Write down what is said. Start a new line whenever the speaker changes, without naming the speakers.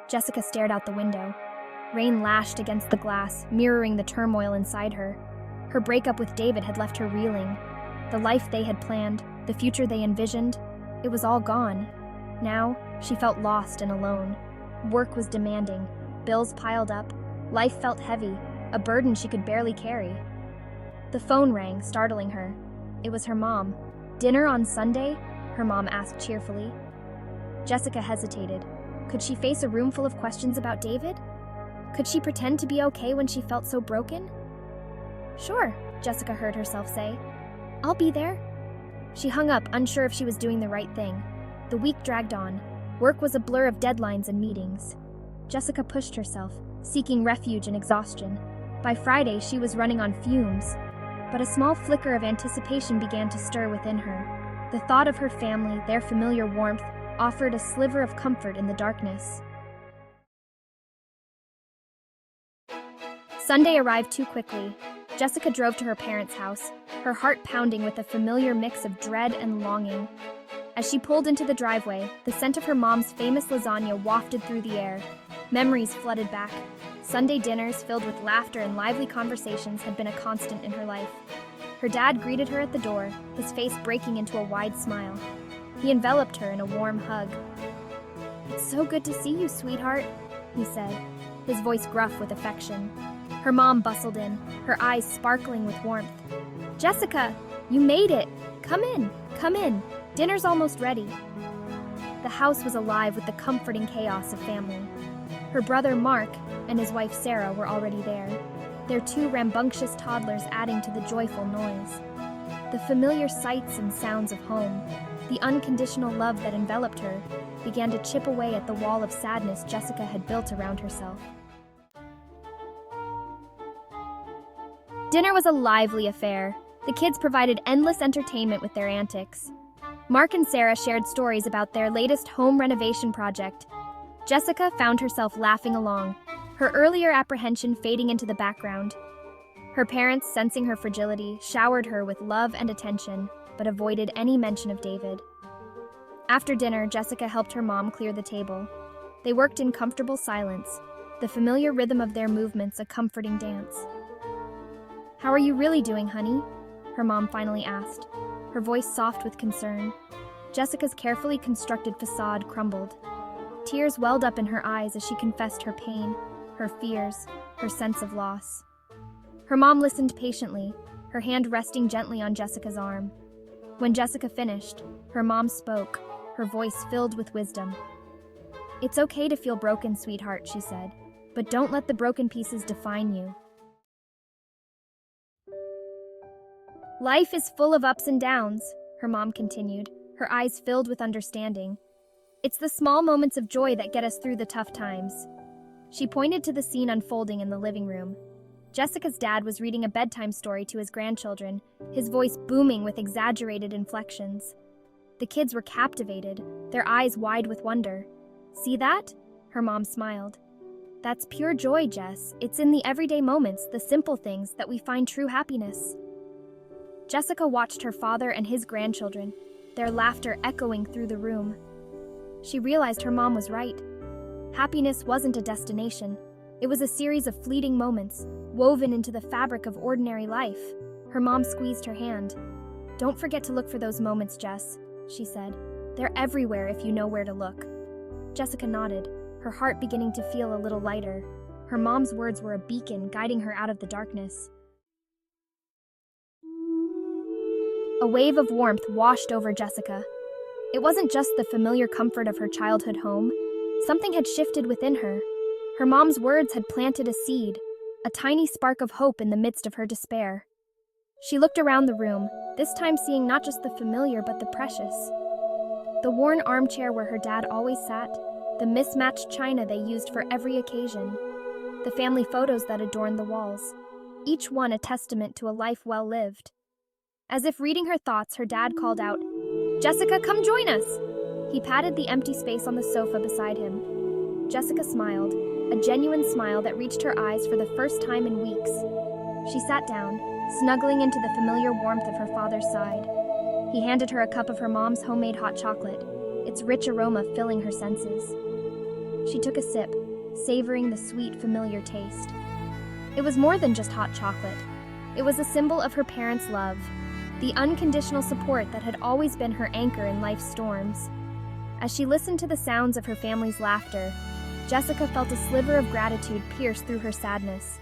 Jessica stared out the window. Rain lashed against the glass, mirroring the turmoil inside her. Her breakup with David had left her reeling. The life they had planned, the future they envisioned, it was all gone. Now, she felt lost and alone. Work was demanding. Bills piled up. Life felt heavy, a burden she could barely carry. The phone rang, startling her. It was her mom. "Dinner on Sunday?" her mom asked cheerfully. Jessica hesitated. Could she face a room full of questions about David? Could she pretend to be okay when she felt so broken? "Sure," Jessica heard herself say. "I'll be there." She hung up, unsure if she was doing the right thing. The week dragged on. Work was a blur of deadlines and meetings. Jessica pushed herself, seeking refuge in exhaustion. By Friday, she was running on fumes. But a small flicker of anticipation began to stir within her. The thought of her family, their familiar warmth, offered a sliver of comfort in the darkness. Sunday arrived too quickly. Jessica drove to her parents' house, her heart pounding with a familiar mix of dread and longing. As she pulled into the driveway, the scent of her mom's famous lasagna wafted through the air. Memories flooded back. Sunday dinners filled with laughter and lively conversations had been a constant in her life. Her dad greeted her at the door, his face breaking into a wide smile. He enveloped her in a warm hug. "It's so good to see you, sweetheart," he said, his voice gruff with affection. Her mom bustled in, her eyes sparkling with warmth. "Jessica, you made it! Come in, come in. Dinner's almost ready." The house was alive with the comforting chaos of family. Her brother Mark and his wife Sarah were already there, their two rambunctious toddlers adding to the joyful noise. The familiar sights and sounds of home, the unconditional love that enveloped her, began to chip away at the wall of sadness Jessica had built around herself. Dinner was a lively affair. The kids provided endless entertainment with their antics. Mark and Sarah shared stories about their latest home renovation project. Jessica found herself laughing along, her earlier apprehension fading into the background. Her parents, sensing her fragility, showered her with love and attention, but avoided any mention of David. After dinner, Jessica helped her mom clear the table. They worked in comfortable silence, the familiar rhythm of their movements a comforting dance. "How are you really doing, honey?" her mom finally asked, her voice soft with concern. Jessica's carefully constructed facade crumbled. Tears welled up in her eyes as she confessed her pain, her fears, her sense of loss. Her mom listened patiently, her hand resting gently on Jessica's arm. When Jessica finished, her mom spoke, her voice filled with wisdom. "It's okay to feel broken, sweetheart," she said, "but don't let the broken pieces define you." "Life is full of ups and downs," her mom continued, her eyes filled with understanding. "It's the small moments of joy that get us through the tough times." She pointed to the scene unfolding in the living room. Jessica's dad was reading a bedtime story to his grandchildren, his voice booming with exaggerated inflections. The kids were captivated, their eyes wide with wonder. "See that?" her mom smiled. "That's pure joy, Jess. It's in the everyday moments, the simple things, that we find true happiness." Jessica watched her father and his grandchildren, their laughter echoing through the room. She realized her mom was right. Happiness wasn't a destination. It was a series of fleeting moments, woven into the fabric of ordinary life. Her mom squeezed her hand. "Don't forget to look for those moments, Jess," she said. "They're everywhere if you know where to look." Jessica nodded, her heart beginning to feel a little lighter. Her mom's words were a beacon guiding her out of the darkness. A wave of warmth washed over Jessica. It wasn't just the familiar comfort of her childhood home. Something had shifted within her. Her mom's words had planted a seed, a tiny spark of hope in the midst of her despair. She looked around the room, this time seeing not just the familiar but the precious. The worn armchair where her dad always sat, the mismatched china they used for every occasion, the family photos that adorned the walls, each one a testament to a life well lived. As if reading her thoughts, her dad called out, "Jessica, come join us!" He patted the empty space on the sofa beside him. Jessica smiled, a genuine smile that reached her eyes for the first time in weeks. She sat down, snuggling into the familiar warmth of her father's side. He handed her a cup of her mom's homemade hot chocolate, its rich aroma filling her senses. She took a sip, savoring the sweet, familiar taste. It was more than just hot chocolate. It was a symbol of her parents' love, the unconditional support that had always been her anchor in life's storms. As she listened to the sounds of her family's laughter, Jessica felt a sliver of gratitude pierce through her sadness.